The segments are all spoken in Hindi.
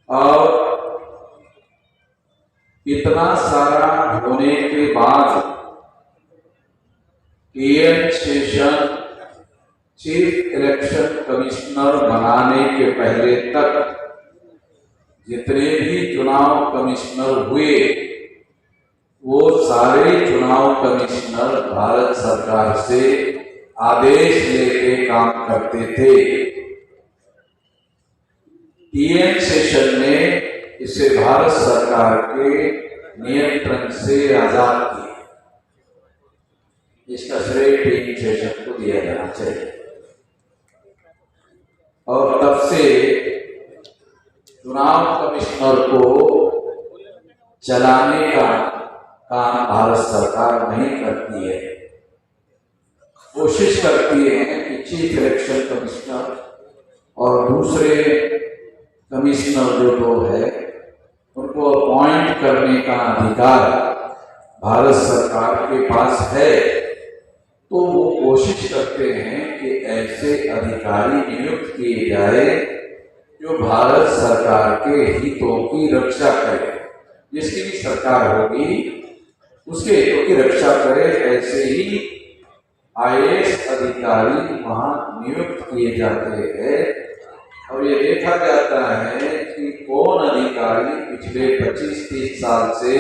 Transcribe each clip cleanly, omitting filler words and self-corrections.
और इतना सारा होने के बाद TN Seshan chief election commissioner बनाने के पहले तक जितने भी चुनाव कमिश्नर हुए वो सारे चुनाव कमिश्नर भारत सरकार से आदेश लेके काम करते थे। टीएन शेषन ने इसे भारत सरकार के नियंत्रण से आजाद किया। इसका श्रेय टीएन शेषन को दिया जाना चाहिए। और तब से चुनाव कमिश्नर को चलाने का काम भारत सरकार नहीं करती है। कोशिश करती है कि चीफ इलेक्शन कमिश्नर और दूसरे कमिश्नर जो लोग हैं उनको अपॉइंट करने का अधिकार भारत सरकार के पास है, तो वो कोशिश करते हैं कि ऐसे अधिकारी नियुक्त किए जाए जो भारत सरकार के हितों की रक्षा करे। जिसकी भी सरकार होगी उसके हितों की रक्षा करे, ऐसे ही आईएएस अधिकारी वहां नियुक्त किए जाते हैं। और ये देखा जाता है कि कौन अधिकारी पिछले 25-30 साल से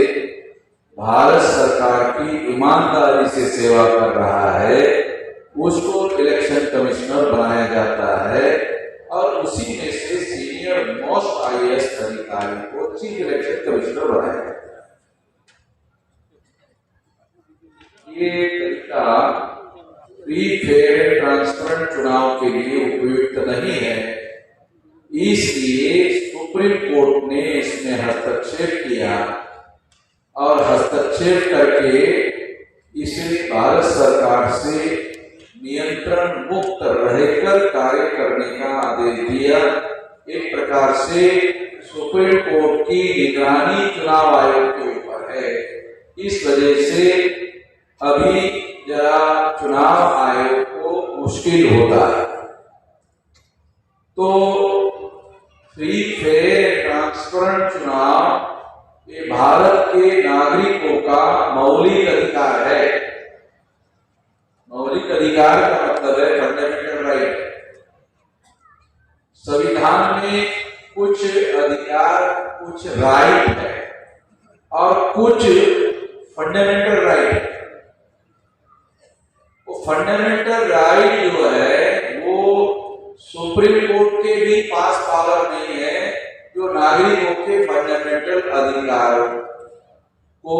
भारत सरकार की ईमानदारी से सेवा कर रहा है उसको इलेक्शन कमिश्नर बनाया जाता है, और उसी में से सीनियर मोस्ट आईएएस अधिकारी को चीफ इलेक्शन कमिश्नर बनाया जाता है। ये तरीका फ्री फेयर ट्रांसपेरेंट चुनाव के लिए उपयुक्त नहीं है, इसलिए सुप्रीम कोर्ट ने इसमें हस्तक्षेप किया और हस्तक्षेप करके इसे भारत सरकार से नियंत्रण मुक्त रहकर कार्य करने का आदेश दिया। एक प्रकार से सुप्रीम कोर्ट की निगरानी चुनाव आयोग के ऊपर है। इस वजह से अभी जरा चुनाव आयोग को मुश्किल होता है। तो फ्री फेयर ट्रांसपेरेंट चुनाव ये भारत के नागरिकों का मौलिक अधिकार है। मौलिक अधिकार का मतलब है फंडामेंटल राइट। संविधान में कुछ अधिकार, कुछ राइट है और कुछ फंडामेंटल राइट है। वो फंडामेंटल राइट जो है वो सुप्रीम कोर्ट के भी पास पावर नहीं है जो नागरिकों के फंडामेंटल अधिकार को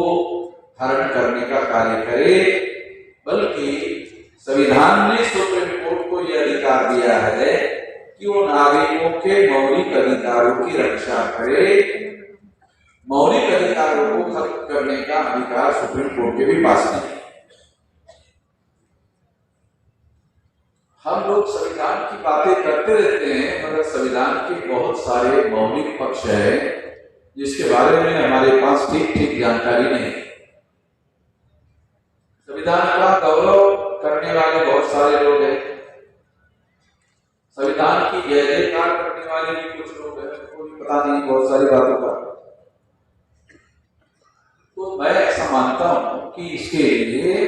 हरण करने का कार्य करे, बल्कि संविधान ने सुप्रीम कोर्ट को यह अधिकार दिया है कि वो नागरिकों के मौलिक अधिकारों की रक्षा करे। मौलिक अधिकारों को खत्म करने का अधिकार सुप्रीम कोर्ट के भी पास नहीं है। हम लोग संविधान की बातें करते रहते हैं, मगर संविधान के बहुत सारे मौलिक पक्ष है जिसके बारे में हमारे पास ठीक ठीक जानकारी नहीं है। संविधान का गौरव करने वाले बहुत सारे लोग हैं, संविधान की जय जयकार करने वाले भी कुछ लोग हैं, कोई पता नहीं बहुत सारी बातों का। तो मैं ऐसा मानता हूं कि इसके लिए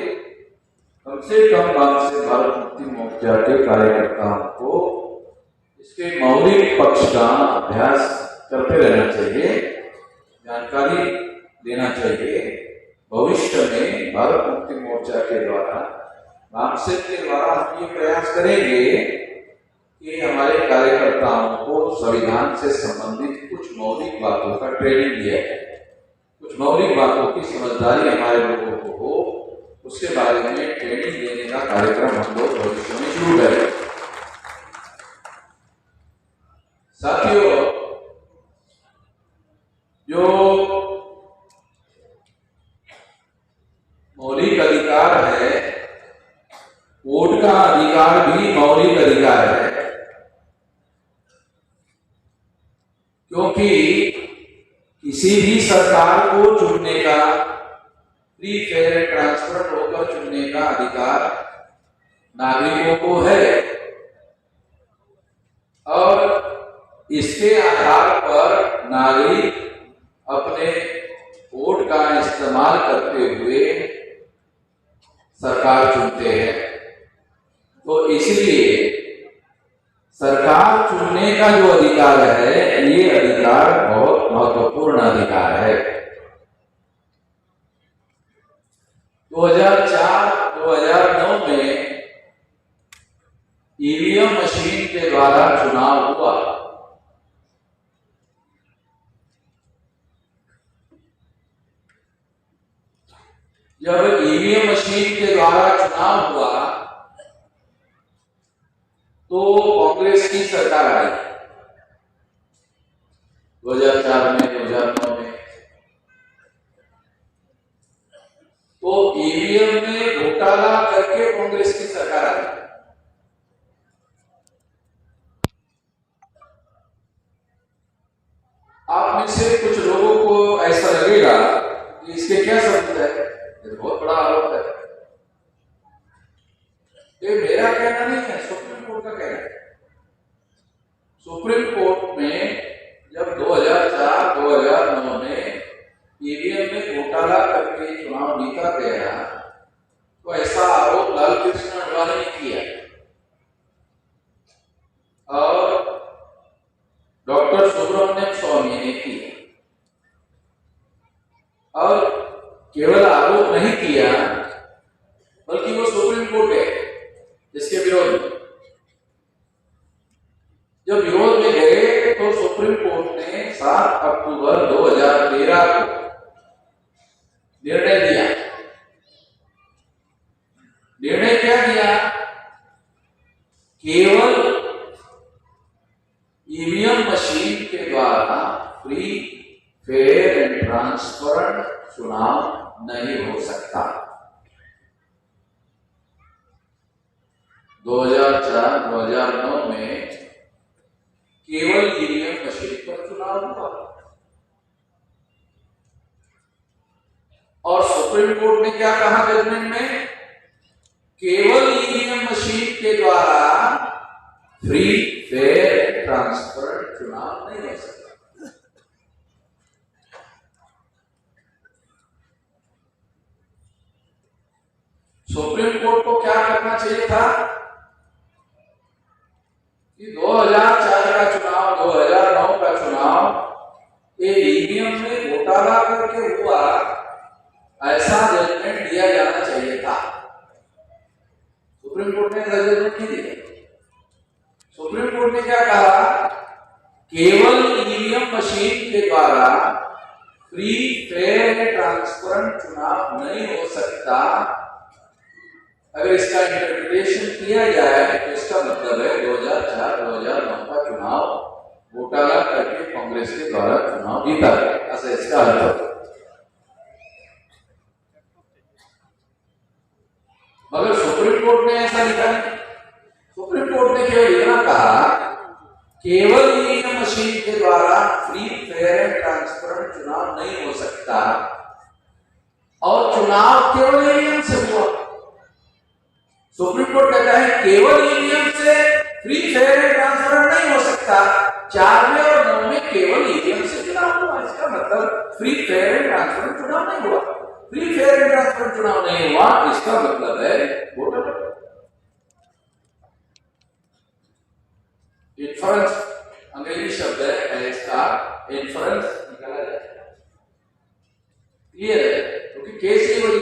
कम से कम भारत मुक्ति मोर्चा के कार्यकर्ताओं को इसके मौलिक पक्ष का अभ्यास करते रहना चाहिए, जानकारी देना चाहिए। भविष्य में भारत मुक्ति मोर्चा के द्वारा, वामसेक के द्वारा हम ये प्रयास करेंगे कि हमारे कार्यकर्ताओं को संविधान से संबंधित कुछ मौलिक बातों का ट्रेनिंग दिया जाए, कुछ मौलिक बातों की समझदारी हमारे लोगों को हो, उसके बारे में ट्रेनिंग देने का कार्यक्रम हम लोग भविष्य में शुरू करें। साथियों, जो मौलिक अधिकार है, वोट का अधिकार भी मौलिक अधिकार है, क्योंकि किसी भी सरकार को चुनने का, फ्री फेयर ट्रांसपेरेंट होकर चुनने का अधिकार नागरिकों को है। और इसके आधार पर नागरिक अपने वोट का इस्तेमाल करते हुए सरकार चुनते हैं। तो इसलिए सरकार चुनने का जो अधिकार है, ये अधिकार बहुत महत्वपूर्ण अधिकार है। 2004-2009 में ईवीएम मशीन के द्वारा चुनाव हुआ। जब ईवीएम मशीन के द्वारा चुनाव हुआ तो कांग्रेस की सरकार आई 2004 में, 2009 में। तो ईवीएम में घोटाला करके कांग्रेस की सरकार आई। आप में से कुछ लोगों को ऐसा लगेगा कि इसके क्या सबूत है, ये बहुत बड़ा आरोप है। ये मेरा कहना नहीं है, सुप्रीम कोर्ट का कहना है। सुप्रीम कोर्ट में जब 2004-2009 में ईवीएम में घोटाला करके चुनाव जीता गया तो ऐसा आरोप लालकृष्ण अडवाणी ने किया और डॉक्टर सुब्रमण्यम स्वामी ने किया। और केवल आरोप नहीं किया बल्कि वो सुप्रीम कोर्ट गए इसके विरोध में। जब विरोध में गए तो सुप्रीम कोर्ट ने 7 अक्टूबर 2013 को निर्णय दिया। निर्णय क्या दिया? केवल ईवीएम मशीन के द्वारा फ्री, फेयर एंड ट्रांसपेरेंट चुनाव नहीं हो सकता। 2004-2009 में केवल ईवीएम मशीन पर चुनाव हुआ और सुप्रीम कोर्ट ने क्या कहा जजमेंट में? केवल ईवीएम मशीन के द्वारा फ्री, फेयर, ट्रांसपेरेंट चुनाव नहीं हो सकता। सुप्रीम कोर्ट को क्या करना चाहिए था कि 2004 का चुनाव, 2009 का चुनाव ये ईवीएम में घोटाला करके हुआ, ऐसा जजमेंट दिया जाना चाहिए था। सुप्रीम कोर्ट ने जजमेंट नहीं दिया। सुप्रीम कोर्ट ने क्या कहा? केवल ईवीएम मशीन के द्वारा फ्री, फेयर, ट्रांसपेरेंट चुनाव नहीं हो सकता। अगर इसका इंटरप्रिटेशन किया जाए तो इसका मतलब है 2004-2009 का चुनाव घोटाला करके कांग्रेस के द्वारा चुनाव जीता गया, ऐसा इसका अर्थ है। मगर सुप्रीम कोर्ट ने ऐसा लिखा नहीं। सुप्रीम कोर्ट ने केवल इतना कहा केवल ईवीएम मशीन के द्वारा फ्री, फेयर एंड ट्रांसपेरेंट चुनाव नहीं हो सकता और चुनाव केवल ईवीएम से हुआ। सुप्रीम कोर्ट कहता है केवल ईवीएम से फ्री, फेयर एंड ट्रांसपेरेंट नहीं हो सकता। 4 में और 9 में केवल ईवीएम से चुनाव हुआ। इसका मतलब फ्री, फेयर एंड ट्रांसपेरेंट चुनाव नहीं हुआ। फ्री, फेयर एंड ट्रांसपेरेंट चुनाव नहीं हुआ, इसका मतलब है घोटाला। इन्फ्रेंस अंग्रेजी शब्द है, इसका इन्फ्रेंस निकाला जाए। क्लियर है? क्योंकि केस ही वही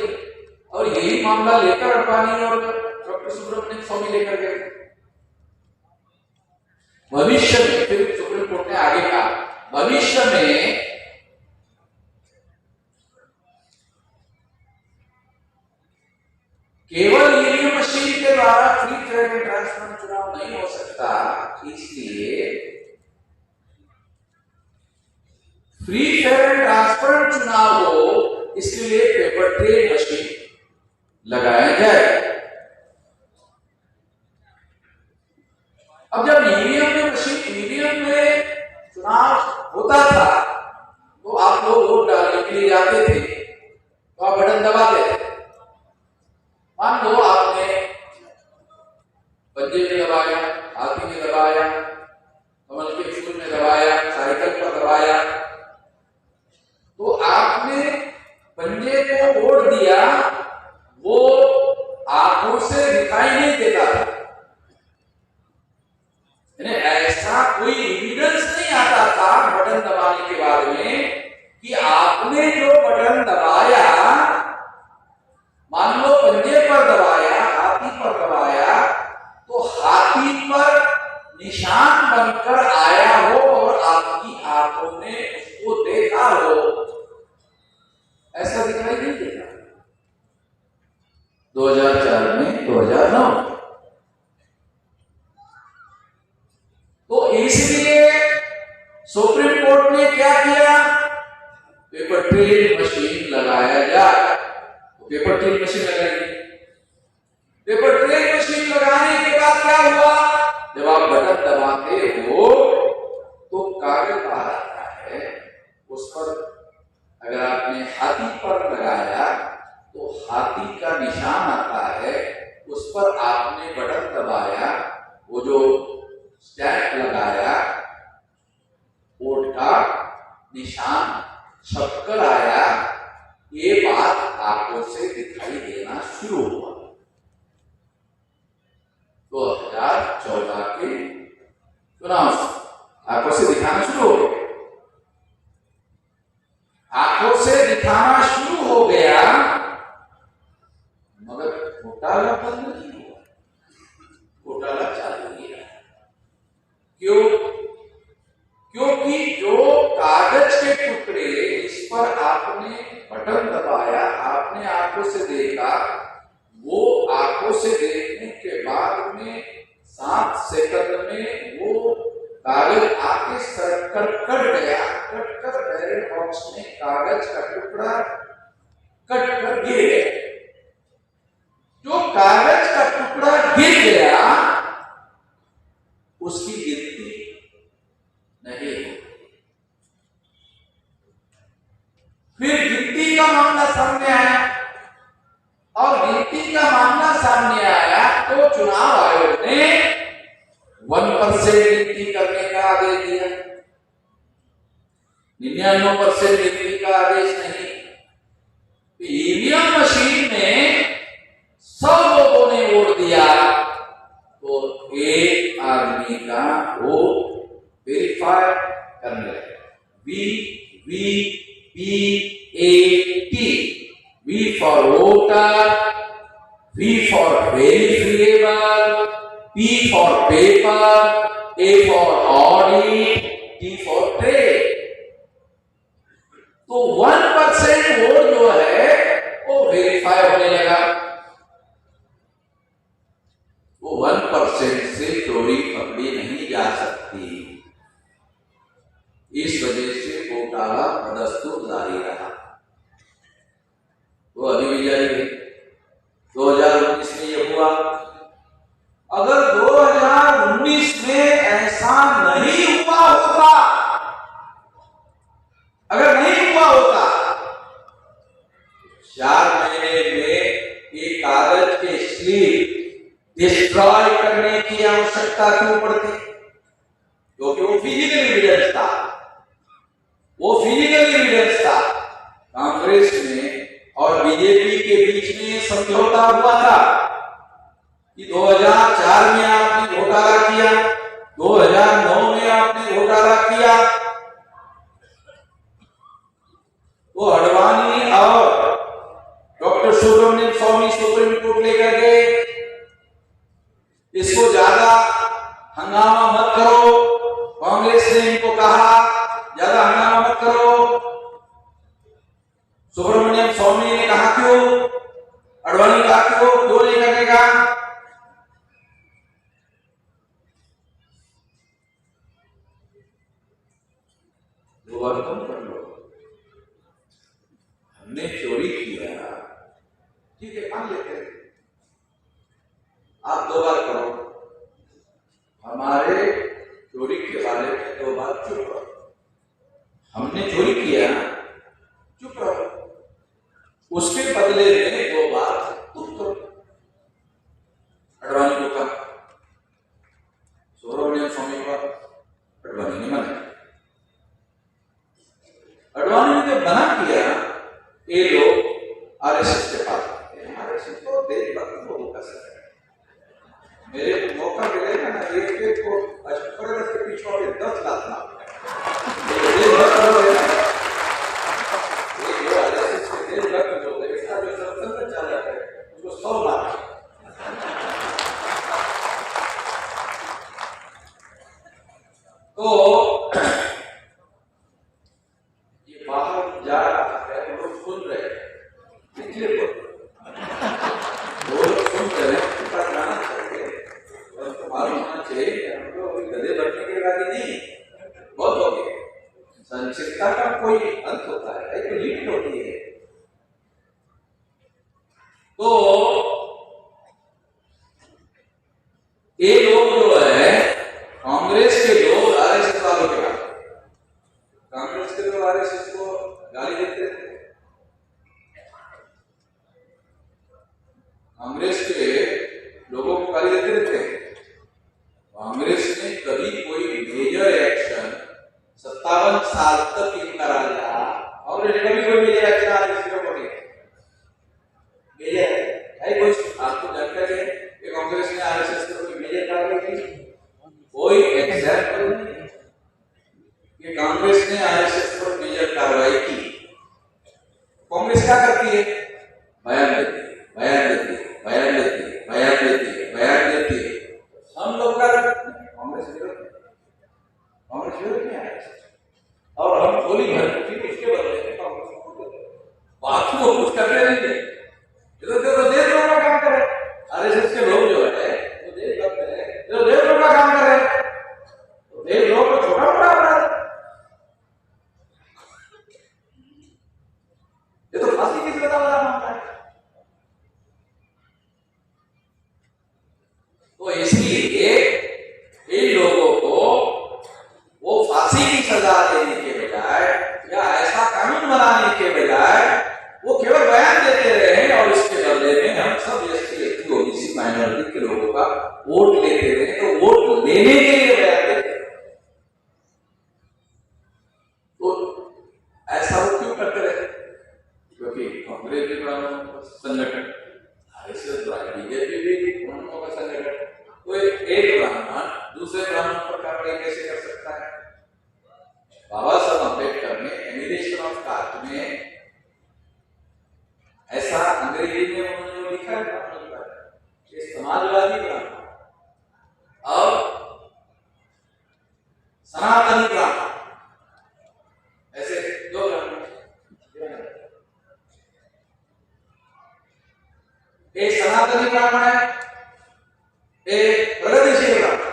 और यही मामला लेकर अडवाणी और डॉक्टर सुब्रमण्यम स्वामी लेकर गए। भविष्य में फिर सुप्रीम कोर्ट ने आगे कहा, भविष्य में केवल ईवीएम मशीन के द्वारा फ्री, फेयर एंड ट्रांसपेरेंट चुनाव नहीं हो सकता, इसलिए फ्री, फेयर एंड ट्रांसपेरेंट चुनाव हो, इसके लिए पेपर ट्रेल मशीन लगाया जाए। अब जब ईवीएम में चुनाव होता था तो आप लोग वोट डालने के लिए जाते थे तो आप बटन दबाते थे। मान लो आपने पंजे में दबाया, हाथी में दबाया, कमल के फूल में दबाया, कोई एविडेंस नहीं आता था बटन दबाने के बाद में कि आपने जो बटन दबाया, मान लो पंजे पर दबाया, हाथी पर दबाया, तो हाथी पर निशान बनकर आया हो और आपकी आंखों ने उसको देखा हो, ऐसा दिखाई नहीं देता 2004 में, 2009। तो इसलिए सुप्रीम कोर्ट ने क्या किया, पेपर ट्रेल मशीन लगाया जाए। तो पेपर ट्रेल मशीन लगाई। पेपर ट्रेल मशीन लगाने के बाद क्या हुआ, जब आप बटन दबाते हो तो कागज बाहर आता है, उस पर अगर आपने हाथी पर लगाया तो हाथी का निशान आता है, उस पर आपने बटन दबाया, वो जो स्टैंप लगाया, वोट का निशान छपकर आया, ये बात आंखों से दिखाई देना शुरू हुआ 2014 के चुनाव से। आंखों से दिखाना शुरू हो गया, आंखों से दिखाना शुरू हो गया, मगर घोटाला बंद नहीं हुआ, घोटाला चालू ही रहा। क्यों? क्योंकि जो कागज के टुकड़े इस पर आपने बटन दबाया, आपने आंखों से देखा, वो आंखों से देखने के बाद में 7 सेकंड में वो कागज आके सरक कर कट गया, कट कर बैलेट बॉक्स में कागज का टुकड़ा कट कर गिर गया। जो कागज का टुकड़ा गिर गया उसकी गिनती नहीं होती। फिर गिनती का मामला सामने आया, और गिनती का मामला सामने आया तो चुनाव आयोग ने 1% गिनती करने का आदेश दिया, 99% गिनती का आदेश नहीं। ईवीएम मशीन में 100 लोगों ने वोट दिया तो एक आदमी का वोट वेरीफाई करने लगे। VVPAT, V for voter, V for verifiable, P for paper, A for audit, T for trade। तो 1% वोट जो है वो वेरीफाई होने लगा। वो 1% से चोरी पकड़ी नहीं जा सकती, इस वजह से घोटाला बदस्तूर जारी रहा। तो अभी भी जारी है। 2019 में ये हुआ। अगर 2019 में ऐसा नहीं हुआ होता, अगर नहीं हुआ होता, 4 महीने में ये कागज के स्लिप डिस्ट्रॉय करने की आवश्यकता क्यों पड़ती? क्योंकि वो फिजिकल एविडेंस था, वो फिजिकल एविडेंस था। कांग्रेस में और बीजेपी के बीच में समझौता हुआ था कि 2004 में आपने घोटाला किया, 2009 में आपने घोटाला किया, वो अडवाणी और डॉक्टर सुब्रमण्यम स्वामी सुप्रीम कोर्ट लेकर गए, इसको ज्यादा हंगामा मत करो। कांग्रेस ने इनको कहा ज्यादा हंगामा मत करो। सुब्रमण्यम स्वामी ने कहा क्यों, अडवाणी कहा क्यों नहीं करने का? दो बार तुम कर लो, हमने चोरी किया, ठीक है मान लेते हैं, आप 2 बार करो, हमारे चोरी के बारे में 2 बार चुप रहो। हमने चोरी किया, चुप रहो, उसके बदले में 2 बार तुम करो। अडवाणी को कहा, सुब्रमण्यम स्वामी को, अडवाणी ने मना। अडवाणी ने जब मना किया, ये लोग आरएसएस के पास आते हैं। आरएसएस तो देशभक्त लोगों का सर है, मेरे को मौका मिलेगा ना एक को के पिछवाड़े सहनशीलता का कोई अंत होता है, एक लिमिट होती है। तो ये लोग जो है कांग्रेस के लोग आरएसएस वालों के बात, कांग्रेस के लोग आरएसएस को गाली देते थे, कांग्रेस के लोगों को गाली देते रहते। कांग्रेस ने कभी कोई मेजर एक्शन 57 साल तक नहीं करा रहा, और कभी कोई मेजर एक्शन आरएसएस के ऊपर नहीं मेजर है। कोई आपको जानकारी है कि कांग्रेस ने आरएसएस पर कोई मेजर कार्रवाई की? कोई एग्जाम्पल नहीं कि कांग्रेस ने आरएसएस पर मेजर कार्रवाई की। कांग्रेस क्या करती है? बयान देती है, बयान देती है, बयान देती है, बयान देती है, बयान देती है। हम लोग क्या करते हैं? कांग्रेस विरोध नहीं आया, और हम गोली भर फिर उसके बदले में कांग्रेस बाकी वो कुछ करते नहीं थे। तो देश लोगों का काम करे, आरएसएस के लोग जो है वो देश भक्त है, जो देश लोगों का काम करे, तो देश लोगों को छोटा बड़ा अपराध, ये तो फांसी किस बता वाला मामला है। तो इसलिए इन लोगों को वो फांसी की सजा देने के बजाय या ऐसा कानून बनाने के बजाय वो केवल बयान देते रहे, और इसके बदले में हम सब एसटी ओबीसी माइनॉरिटी के लोगों का वोट लेते रहे। तो वोट लेने के लिए बयान देते रहे, तो ऐसा वो क्यों करते रहे? क्योंकि कांग्रेस भी ब्राह्मणों का संगठन, आरएसएस बीजेपी भी ब्राह्मणों का संगठन, कोई एक ब्राह्मण दूसरे ब्राह्मण पर कार्रवाई कैसे कर सकता है? बाबा साहब अम्बेडकर ने एनिमेशन ऑफ कास्ट में ऐसा अंग्रेजी में उन्होंने जो लिखा है कि समाजवादी ब्राह्मण और सनातनी ब्राह्मण, ऐसे दो ब्राह्मण, एक सनातनी ब्राह्मण है, एक प्रगतिशील ब्राह्मण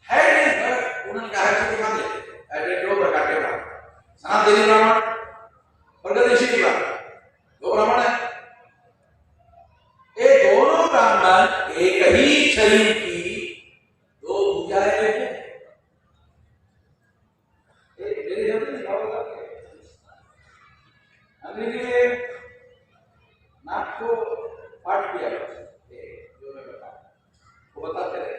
है। नहीं, उन्होंने कहा है कि मान लेते दो प्रकार के ब्राह्मण, सनातनी ब्राह्मण, प्रगतिशील ब्राह्मण, दो ब्राह्मण है। ये दोनों ब्राह्मण एक ही शरीर की दो भुजाएं हैं। अंग्रेजी में नाक को पाट किया, जो मैं वो बताते रहे,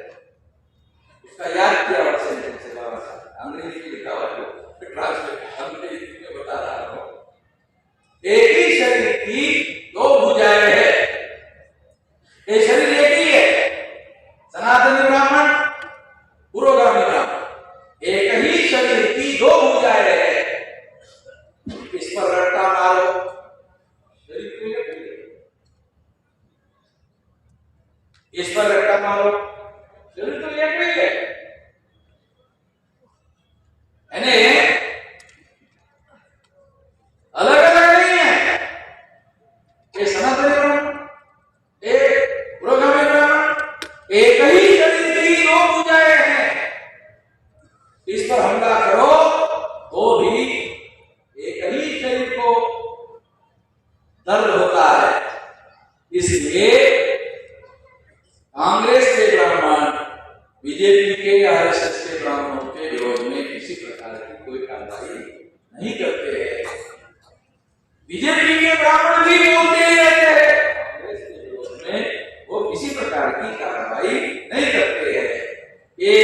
उसका याद किया सेंटेंस से बाबा साहब, अंग्रेजी में लिखा हुआ जो ट्रांसलेट अंग्रेजी में बता रहा हूं। एक ही शरीर की दो भुजाएं हैं, ये शरीर एक ही है, सनातनी ब्राह्मण, पुरोगामी ब्राह्मण, एक ही शरीर की दो भुजाएं हैं। इस पर रट्टा मारो, शरीर तो एक ही है, इस पर रट्टा मारो, शरीर तो एक ही है। अलग अलग नहीं है, ये सनातनी ब्राह्मण, एक पुरोगामी ब्राह्मण, एक ही शरीर की दो भुजाएं हैं। इस पर हमला करो तो भी एक ही शरीर को दर्द होता है। इसलिए कांग्रेस के ब्राह्मण बीजेपी के, आरएसएस के ब्राह्मणों के विरोध में किसी प्रकार की कोई कार्रवाई नहीं करते हैं। बीजेपी के ब्राह्मण भी बोलते ही रहते हैं, कांग्रेस के विरोध में वो किसी प्रकार की कार्रवाई नहीं करते हैं। ये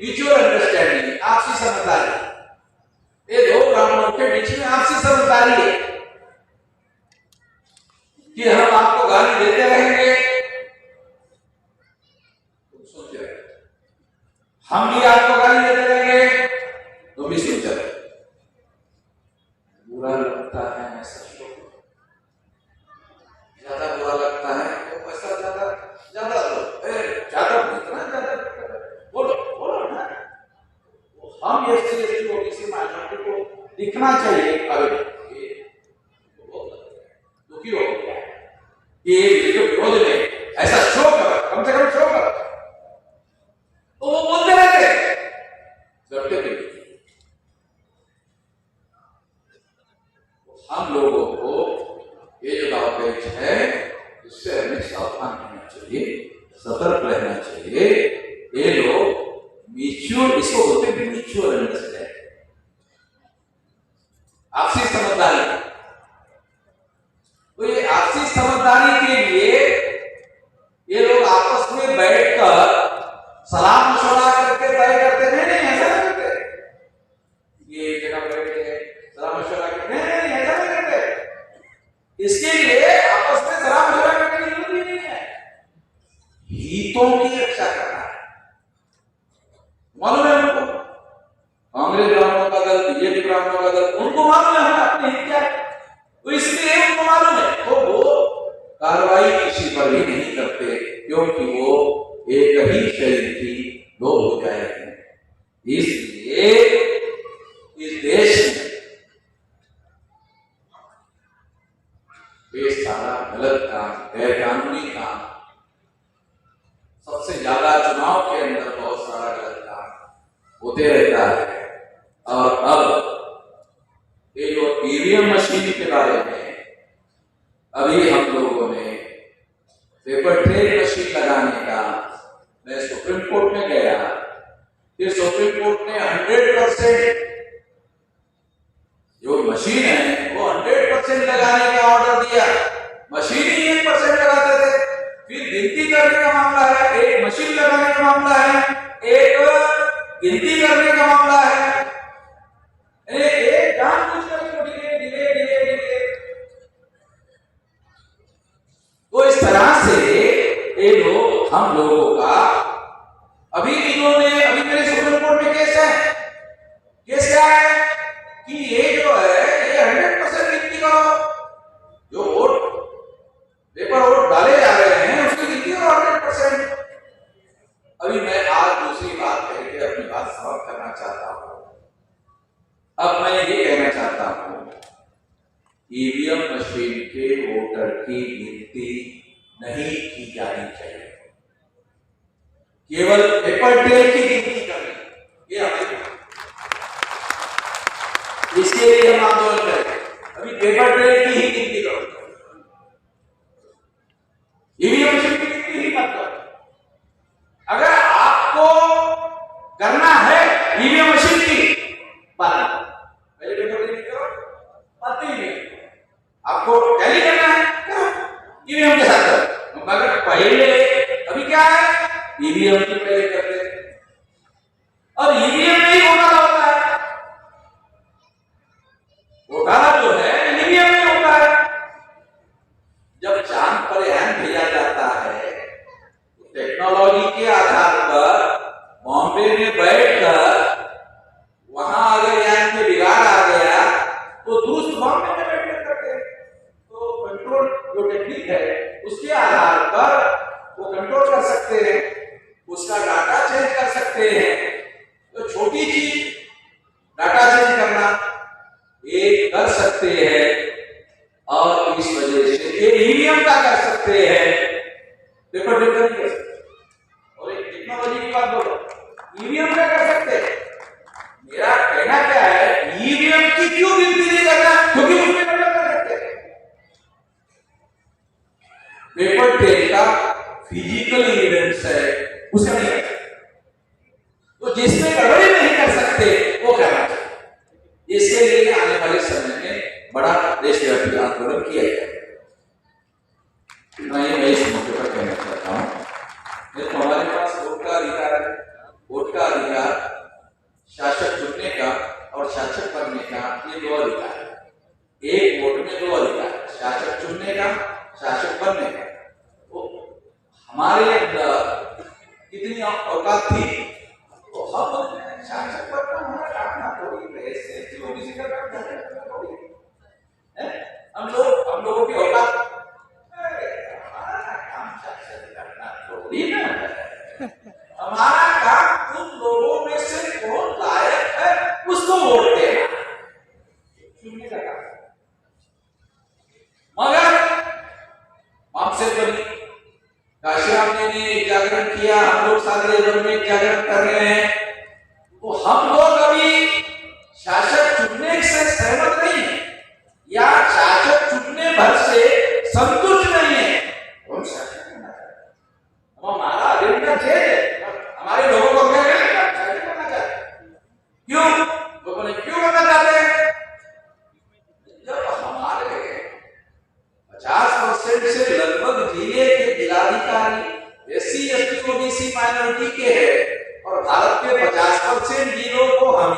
म्यूचुअल अंडरस्टैंडिंग, आपसी समझदारी, ये दो ब्राह्मणों के बीच में आपसी समझदारी है कि हम आपको गाली देते रहेंगे, हम भी आपको गाली देते रहेंगे, तो भी सुनते रहे। बुरा लगता है ऐसा, ज्यादा बुरा लगता है तो पैसा ज्यादा ज्यादा बोलो बोलो ना। हम एससी ओबीसी माइनॉरिटी को दिखना चाहिए, दुखी हो गया ये जो विरोध में ऐसा शो करो, कम से कम शो करो, तो वो बोलते रहते करते थे। लोगों को ये जो दावपेच है इससे हमें सावधान रहना चाहिए, सतर्क रहना चाहिए। ये लोग म्यूचुअल, इसको बोलते हैं म्यूचुअल अंडरस्टैंडिंग, आपसी समझदारी। तो ये आपसी समझदारी के लिए ये लोग आपस में बैठकर सलाह मशवरा करके तय करते हैं, नहीं ऐसा नहीं करते। ये एक जगह बैठे सलाह मशवरा करते हैं, नहीं ऐसा नहीं करते। इसके लिए आपस में सलाह मशवरा करने की जरूरत ही नहीं है, हितों की रक्षा करना है। मालूम है उनको, कांग्रेस ब्राह्मणों का दल, बीजेपी ब्राह्मणों का दल, उनको मालूम है हमें अपने हित क्या है, तो इसलिए उनको मालूम है, तो वो कार्रवाई किसी पर भी नहीं करते, क्योंकि वो एक ही शरीर की दो भुजाएं हैं। इसलिए इस देश में ये सारा गलत काम, गैर कानूनी काम, सबसे ज्यादा चुनाव के अंदर बहुत सारा गलत काम होते रहता है। और अब ये जो ईवीएम मशीन के बारे में अभी हम लोगों ने पेपर ट्रेल मशीन लगाने का, मैं सुप्रीम कोर्ट में गया, फिर सुप्रीम कोर्ट ने 100% जो मशीन है वो 100% लगाने का ऑर्डर दिया। मशीन ही 1% लगाते थे, फिर गिनती करने का मामला है, एक मशीन लगाने का मामला है, एक गिनती करने का मामला है। एक जानबूझकर तो इस तरह से ये लोग हम लोगों का अभी मेरे सुप्रीम कोर्ट में केस है। केस क्या है कि ये जो है ये 100% गिनती करो, जो वोट पेपर वोट डाले जा रहे हैं उसकी गिनती करो 100%। अभी मैं आज दूसरी बात कह के अपनी बात समाप्त करना चाहता हूं। अब मैं ये कहना चाहता हूं, ईवीएम मशीन के वोटर की गिनती नहीं की जानी चाहिए, केवल पेपर ट्रेल की गिनती करनी, ये हमें, इसके लिए हम आंदोलन करें। अभी पेपर ट्रेल की ही गिनती करो, ईवीएम मशीन की गिनती ही मत करो। अगर आपको करना है ईवीएम मशीन की बात, पहले पेपर ट्रेल करो, बात नहीं, आपको टैली करना है ईवीएम के साथ करो। मगर पहले अभी क्या है, ईवीएम की पहले करते हैं, और ईवीएम में ही घोटाला होता है। घोटाला जो है ईवीएम में होता है। जब चांद पर यान भेजा जाता है तो टेक्नोलॉजी के आधार पर बॉम्बे में बैठकर वहां अगर यान में बिगाड़ आ गया तो दुरुस्त बॉम्बे में बैठकर करते हैं। तो कंट्रोल जो टेक्निक है उसके आधार पर वो कंट्रोल कर सकते हैं, उसका डाटा चेंज कर सकते हैं। तो छोटी चीज डाटा चेंज करना ये कर सकते हैं, और इस वजह से ये ईवीएम का कर सकते हैं, पेपर ट्रेल नहीं कर सकते। और एक टेक्नोलॉजी की बात बोलो, ईवीएम का कर सकते हैं। मेरा कहना क्या है, ईवीएम की क्यों गिनती नहीं करना, क्योंकि उसमें गड़बड़ कर सकते हैं। पेपर ट्रेल का फिजिकल एविडेंस है, उसे नहीं कर सकते। तो जिसमें गड़बड़ी नहीं कर सकते वो करना चाहिए। इसके लिए आने वाले समय में बड़ा देशव्यापी आंदोलन किया जाएगा। मैं इस मौके पर कहना चाहता हूं, तो हमारे पास वोट का अधिकार है। वोट का अधिकार शासक चुनने का और शासक बनने का, ये दो अधिकार है। एक वोट में दो अधिकार, शासक चुनने का, शासक बनने का। तो हमारे अंदर कितनी औकात थी, तो हम शासक बनना हमारा काटना थोड़ी है, किसी का काम है। हम लोगों की औकात, हमारा काम शासक करना थोड़ी ना है। हमारा काम तुम लोगों में से कौन लायक है उसको वोट देना, चुनने का काम। मगर हमसे बनी काशीराम ने एक जागरण किया, हम लोग सारे जीवन में जागरण कर रहे हैं। तो हम लोग अभी शासक चुनने से सहमत नहीं, या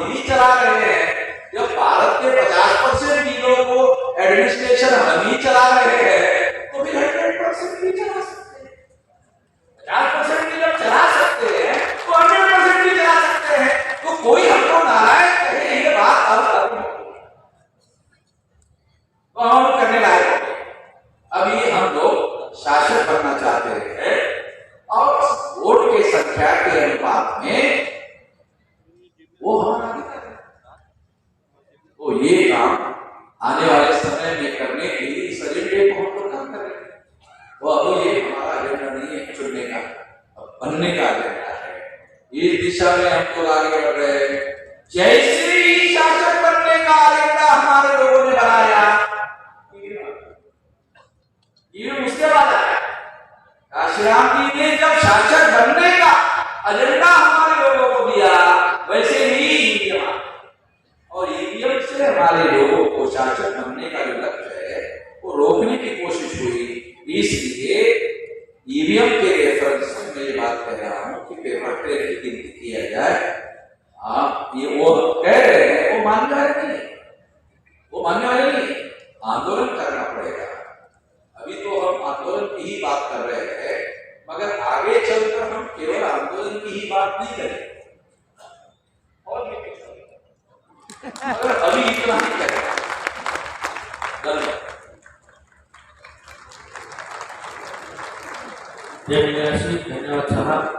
हम ही चला रहे हैं, जब भारत के 50% बिलों को एडमिनिस्ट्रेशन हम ही चला रहे हैं, तो फिर 100% भी चला सकते हैं। 50% भी जब चला सकते हैं तो 100% भी चला सकते हैं। तो कोई हमको नारायण कहे ये बात अब तो हम करने लायक हो। अभी हम लोग शासक बनना चाहते हैं और वोट के संख्या के अनुपात में वो हमारा अधिकार है। तो ये काम आने वाले समय में करने के लिए इस एजेंडे को हम लोग काम करेंगे। वो अब ये हमारा एजेंडा नहीं है चुनने का, बनने का एजेंडा है। इस दिशा में हम लोग आगे बढ़ रहे हैं। जैसे ही शासक बनने का एजेंडा हमारे लोगों ने बनाया, ये उसके बाद आया काशीराम जी ने जब शासक बनने का एजेंडा हमारे लोगों को दिया, वैसे ही ईवीएम और ईवीएम से हमारे लोगों को शासक बनने का जो लक्ष्य है वो रोकने की कोशिश हुई। इसलिए ईवीएम के रेफरेंस में ये बात कह रहा हूं कि पेपर ट्रेल की गिनती किया जाए। आप ये वो कह रहे हैं, वो मानने वाले नहीं, वो मानने वाले नहीं, आंदोलन करना पड़ेगा। अभी तो हम आंदोलन की ही बात कर रहे हैं, मगर आगे चलकर हम केवल आंदोलन की ही बात नहीं करेंगे और मगर अभी इतना ही करेंगे। धन्यवाद साहब।